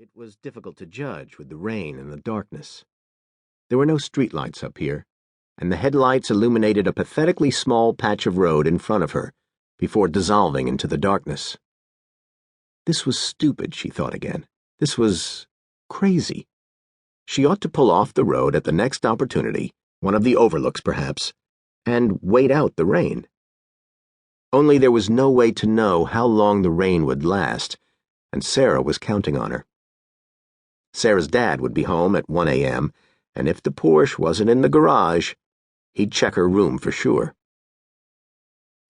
It was difficult to judge with the rain and the darkness. There were no streetlights up here, and the headlights illuminated a pathetically small patch of road in front of her before dissolving into the darkness. This was stupid, she thought again. This was crazy. She ought to pull off the road at the next opportunity, one of the overlooks perhaps, and wait out the rain. Only there was no way to know how long the rain would last, and Sarah was counting on her. Sarah's dad would be home at 1 a.m., and if the Porsche wasn't in the garage, he'd check her room for sure.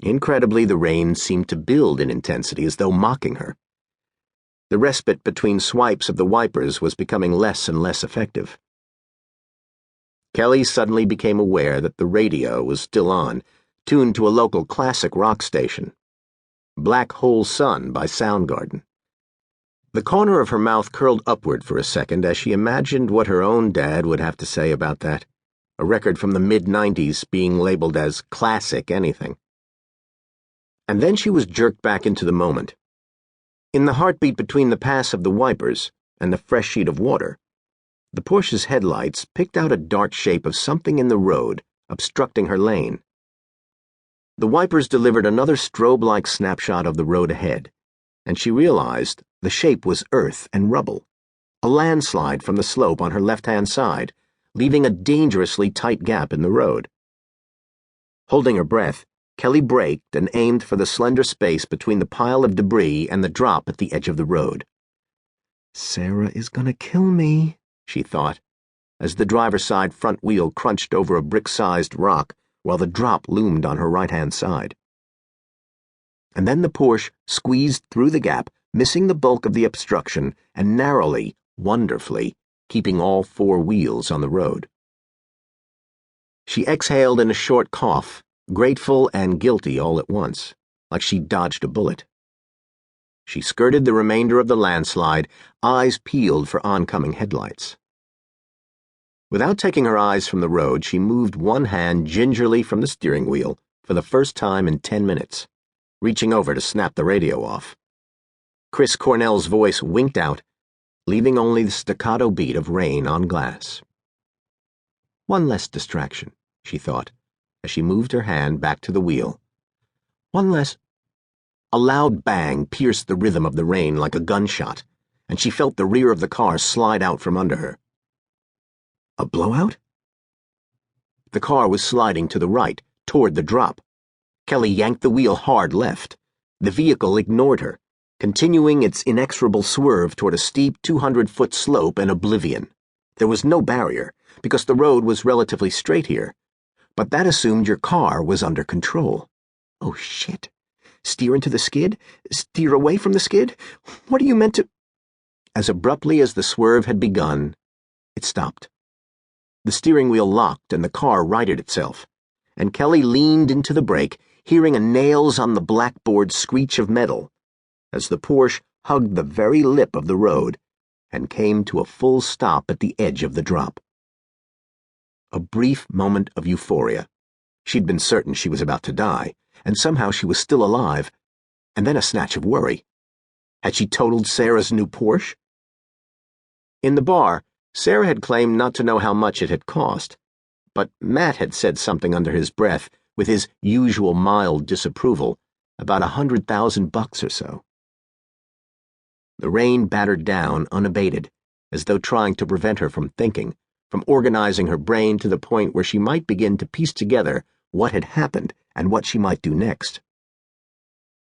Incredibly, the rain seemed to build in intensity as though mocking her. The respite between swipes of the wipers was becoming less and less effective. Kelly suddenly became aware that the radio was still on, tuned to a local classic rock station, Black Hole Sun by Soundgarden. The corner of her mouth curled upward for a second as she imagined what her own dad would have to say about that, a record from the mid-90s being labeled as classic anything. And then she was jerked back into the moment. In the heartbeat between the pass of the wipers and the fresh sheet of water, the Porsche's headlights picked out a dark shape of something in the road, obstructing her lane. The wipers delivered another strobe-like snapshot of the road ahead, and she realized the shape was earth and rubble, a landslide from the slope on her left-hand side, leaving a dangerously tight gap in the road. Holding her breath, Kelly braked and aimed for the slender space between the pile of debris and the drop at the edge of the road. Sarah is gonna kill me, she thought, as the driver's side front wheel crunched over a brick-sized rock while the drop loomed on her right-hand side. And then the Porsche squeezed through the gap, missing the bulk of the obstruction and narrowly, wonderfully, keeping all four wheels on the road. She exhaled in a short cough, grateful and guilty all at once, like she'd dodged a bullet. She skirted the remainder of the landslide, eyes peeled for oncoming headlights. Without taking her eyes from the road, she moved one hand gingerly from the steering wheel for the first time in 10 minutes, reaching over to snap the radio off. Chris Cornell's voice winked out, leaving only the staccato beat of rain on glass. One less distraction, she thought, as she moved her hand back to the wheel. One less. A loud bang pierced the rhythm of the rain like a gunshot, and she felt the rear of the car slide out from under her. A blowout? The car was sliding to the right, toward the drop. Kelly yanked the wheel hard left. The vehicle ignored her, continuing its inexorable swerve toward a steep 200-foot slope and oblivion. There was no barrier, because the road was relatively straight here, but that assumed your car was under control. Oh, shit. Steer into the skid? Steer away from the skid? What are you meant to— As abruptly as the swerve had begun, it stopped. The steering wheel locked and the car righted itself, and Kelly leaned into the brake, hearing a nails-on-the-blackboard screech of metal, as the Porsche hugged the very lip of the road and came to a full stop at the edge of the drop. A brief moment of euphoria. She'd been certain she was about to die, and somehow she was still alive, and then a snatch of worry. Had she totaled Sarah's new Porsche? In the bar, Sarah had claimed not to know how much it had cost, but Matt had said something under his breath, with his usual mild disapproval, about $100,000 or so. The rain battered down unabated, as though trying to prevent her from thinking, from organizing her brain to the point where she might begin to piece together what had happened and what she might do next.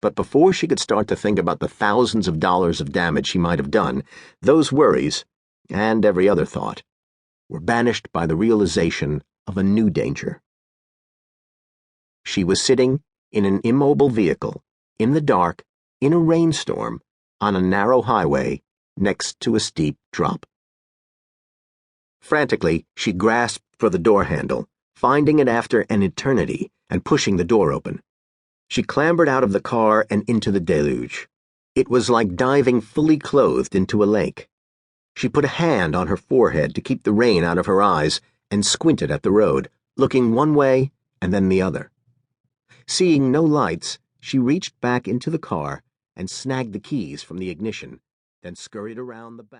But before she could start to think about the thousands of dollars of damage she might have done, those worries, and every other thought, were banished by the realization of a new danger. She was sitting in an immobile vehicle, in the dark, in a rainstorm, on a narrow highway, next to a steep drop. Frantically, she grasped for the door handle, finding it after an eternity and pushing the door open. She clambered out of the car and into the deluge. It was like diving fully clothed into a lake. She put a hand on her forehead to keep the rain out of her eyes and squinted at the road, looking one way and then the other. Seeing no lights, she reached back into the car and snagged the keys from the ignition, then scurried around the back.